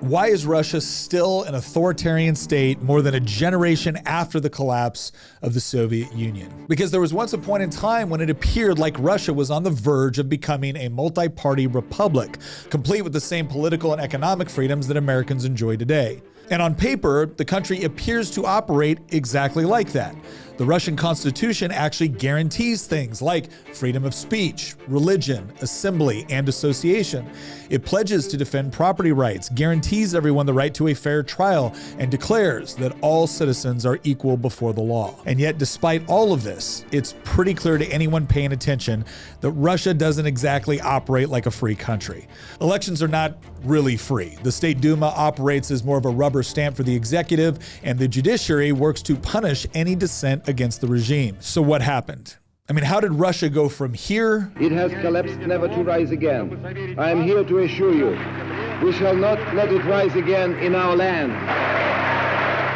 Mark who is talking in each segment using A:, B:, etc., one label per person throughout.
A: Why is Russia still an authoritarian state more than a generation after the collapse of the Soviet Union? Because there was once a point in time when it appeared like Russia was on the verge of becoming a multi-party republic, complete with the same political and economic freedoms that Americans enjoy today. And on paper, the country appears to operate exactly like that. The Russian Constitution actually guarantees things like freedom of speech, religion, assembly, and association. It pledges to defend property rights, guarantees everyone the right to a fair trial, and declares that all citizens are equal before the law. And yet, despite all of this, it's pretty clear to anyone paying attention that Russia doesn't exactly operate like a free country. Elections are not really free. The State Duma operates as more of a rubber stamp for the executive, and the judiciary works to punish any dissent against the regime. So what happened? I mean, how did Russia go from here?
B: It has collapsed, never to rise again. I am here to assure you, we shall not let it rise again in our land.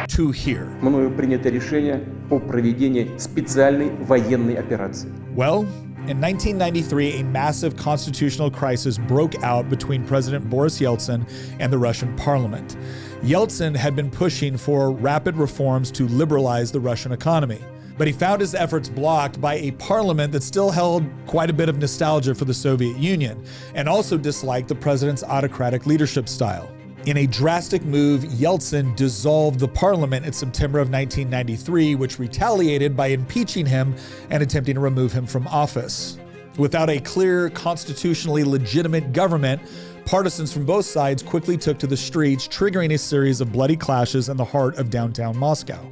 A: To here.
C: Мною принято решение о проведении специальной военной операции.
A: Well, in 1993, a massive constitutional crisis broke out between President Boris Yeltsin and the Russian parliament. Yeltsin had been pushing for rapid reforms to liberalize the Russian economy, but he found his efforts blocked by a parliament that still held quite a bit of nostalgia for the Soviet Union and also disliked the president's autocratic leadership style. In a drastic move, Yeltsin dissolved the parliament in September of 1993, which retaliated by impeaching him and attempting to remove him from office. Without a clear, constitutionally legitimate government, partisans from both sides quickly took to the streets, triggering a series of bloody clashes in the heart of downtown Moscow.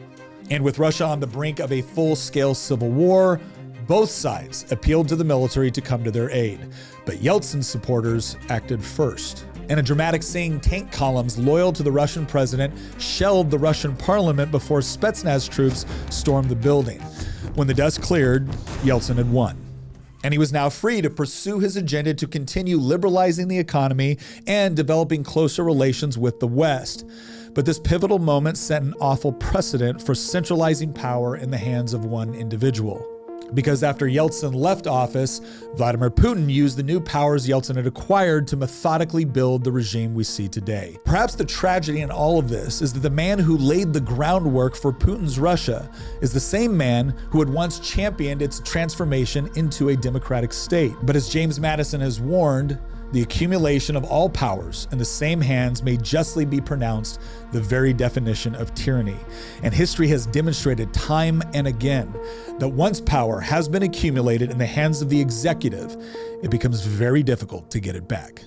A: And with Russia on the brink of a full-scale civil war, both sides appealed to the military to come to their aid. But Yeltsin's supporters acted first. In a dramatic scene, tank columns loyal to the Russian president shelled the Russian parliament before Spetsnaz troops stormed the building. When the dust cleared, Yeltsin had won. And he was now free to pursue his agenda to continue liberalizing the economy and developing closer relations with the West. But this pivotal moment set an awful precedent for centralizing power in the hands of one individual. Because after Yeltsin left office, Vladimir Putin used the new powers Yeltsin had acquired to methodically build the regime we see today. Perhaps the tragedy in all of this is that the man who laid the groundwork for Putin's Russia is the same man who had once championed its transformation into a democratic state. But as James Madison has warned, the accumulation of all powers in the same hands may justly be pronounced the very definition of tyranny. And history has demonstrated time and again that once power has been accumulated in the hands of the executive, it becomes very difficult to get it back.